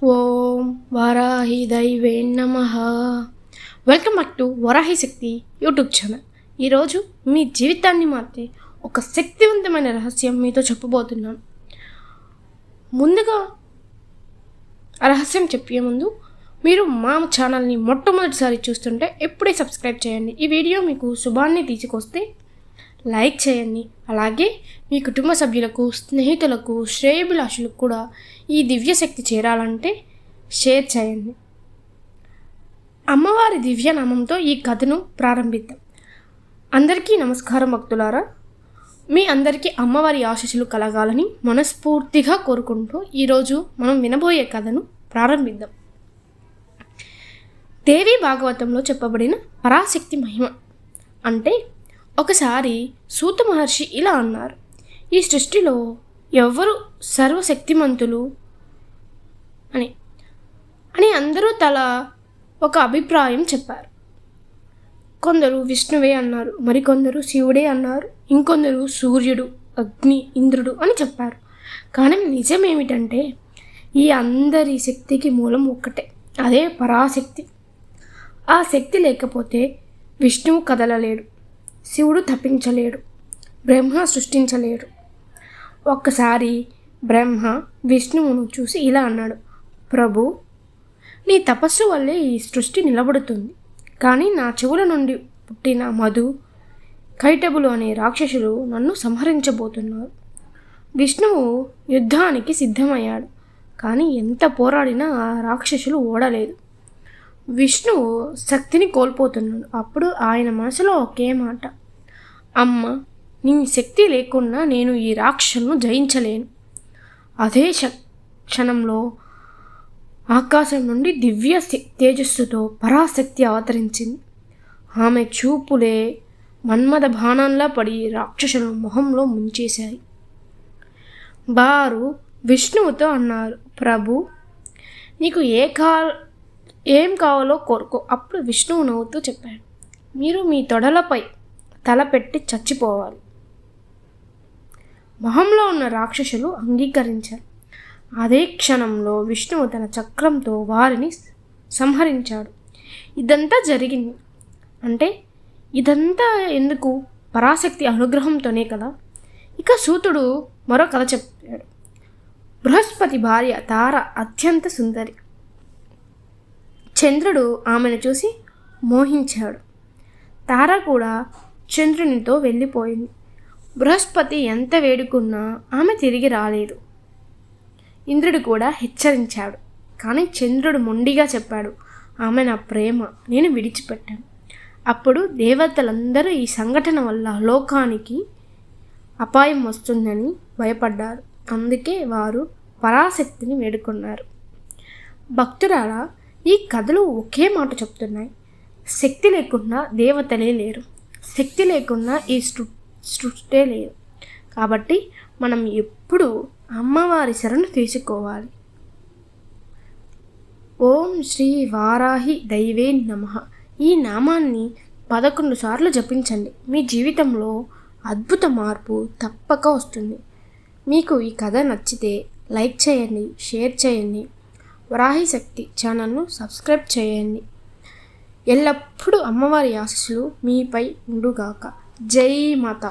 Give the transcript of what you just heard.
ఓం వారాహి దైవే నమః. Welcome back to Varahi Shakti YouTube channel. ఈరోజు మీ జీవితాన్ని మార్చే ఒక శక్తివంతమైన రహస్యం మీతో చెప్పబోతున్నాను. ముందుగా ఆ రహస్యం చెప్పే ముందు మీరు మా ఛానల్ని మొట్టమొదటిసారి చూస్తుంటే ఎప్పుడే సబ్స్క్రైబ్ చేయండి. ఈ వీడియో మీకు శుభాన్ని తీసుకొస్తే లైక్ చేయండి. అలాగే మీ కుటుంబ సభ్యులకు, స్నేహితులకు, శ్రేయోభిలాషులకు కూడా ఈ దివ్యశక్తి చేరాలంటే షేర్ చేయండి. అమ్మవారి దివ్యనామంతో ఈ కథను ప్రారంభిద్దాం. అందరికీ నమస్కారం భక్తులారా. మీ అందరికీ అమ్మవారి ఆశీస్సులు కలగాలని మనస్ఫూర్తిగా కోరుకుంటూ ఈరోజు మనం వినబోయే కథను ప్రారంభిద్దాం. దేవి భాగవతంలో చెప్పబడిన పరాశక్తి మహిమ. అంటే ఒకసారి సూత మహర్షి ఇలా అన్నారు: ఈ సృష్టిలో ఎవరు సర్వశక్తిమంతులు అని అందరూ తల ఒక అభిప్రాయం చెప్పారు. కొందరు విష్ణువే అన్నారు, మరికొందరు శివుడే అన్నారు, ఇంకొందరు సూర్యుడు, అగ్ని, ఇంద్రుడు అని చెప్పారు. కానీ నిజమేమిటంటే ఈ అందరి శక్తికి మూలం ఒక్కటే, అదే పరాశక్తి. ఆ శక్తి లేకపోతే విష్ణువు కదలలేడు, శివుడు తప్పించలేడు, బ్రహ్మ సృష్టించలేడు. ఒక్కసారి బ్రహ్మ విష్ణువును చూసి ఇలా అన్నాడు: ప్రభు, నీ తపస్సు వల్లే ఈ సృష్టి నిలబడుతుంది. కానీ నా చెవుల నుండి పుట్టిన మధు, కైటబులు అనే రాక్షసులు నన్ను సంహరించబోతున్నారు. విష్ణువు యుద్ధానికి సిద్ధమయ్యాడు. కానీ ఎంత పోరాడినా ఆ రాక్షసులు ఓడలేదు. విష్ణువు శక్తిని కోల్పోతున్నాడు. అప్పుడు ఆయన మనసులో ఒకే మాట: అమ్మ, నీ శక్తి లేకున్నా నేను ఈ రాక్షసులను జయించలేను. అదే క్షణంలో ఆకాశం నుండి దివ్య తేజస్సుతో పరాశక్తి అవతరించింది. ఆమె చూపులే మన్మథ బాణంలా పడి రాక్షసుల మొహంలో ముంచేశాయి. వారు విష్ణువుతో అన్నారు: ప్రభు, నీకు ఏం కావాలో కోరుకో. అప్పుడు విష్ణువు నవ్వుతూ చెప్పాడు: మీరు మీ తొడలపై తల పెట్టి చచ్చిపోవాలి. మొహంలో ఉన్న రాక్షసులు అంగీకరించారు. అదే క్షణంలో విష్ణువు తన చక్రంతో వారిని సంహరించాడు. ఇదంతా జరిగింది అంటే ఇదంతా ఎందుకు? పరాశక్తి అనుగ్రహంతోనే కదా. ఇక సూతుడు మరో కథ చెప్పాడు. బృహస్పతి భార్య తార అత్యంత సుందరి. చంద్రుడు ఆమెను చూసి మోహించాడు. తార కూడా చంద్రునితో వెళ్ళిపోయింది. బృహస్పతి ఎంత వేడుకున్నా ఆమె తిరిగి రాలేదు. ఇంద్రుడు కూడా హెచ్చరించాడు. కానీ చంద్రుడు మొండిగా చెప్పాడు: ఆమె నా ప్రేమ, నేను విడిచిపెట్టాను. అప్పుడు దేవతలందరూ ఈ సంఘటన వల్ల లోకానికి అపాయం వస్తుందని భయపడ్డారు. అందుకే వారు పరాశక్తిని వేడుకున్నారు. భక్తురాలా, ఈ కథలు ఒకే మాట చెప్తున్నాయి: శక్తి లేకుండా దేవతలే లేరు, శక్తి లేకుండా ఈ సృష్టి లేదు. కాబట్టి మనం ఎప్పుడూ అమ్మవారి శరణు తీసుకోవాలి. ఓం శ్రీ వారాహి దైవే నమః. ఈ నామాన్ని 11 సార్లు జపించండి. మీ జీవితంలో అద్భుత మార్పు తప్పక వస్తుంది. మీకు ఈ కథ నచ్చితే లైక్ చేయండి, షేర్ చేయండి. వరాహి శక్తి ఛానల్ను సబ్స్క్రైబ్ చేయండి. ఎల్లప్పుడూ అమ్మవారి ఆశీస్సులు మీపై ఉండుగాక. జై మాత.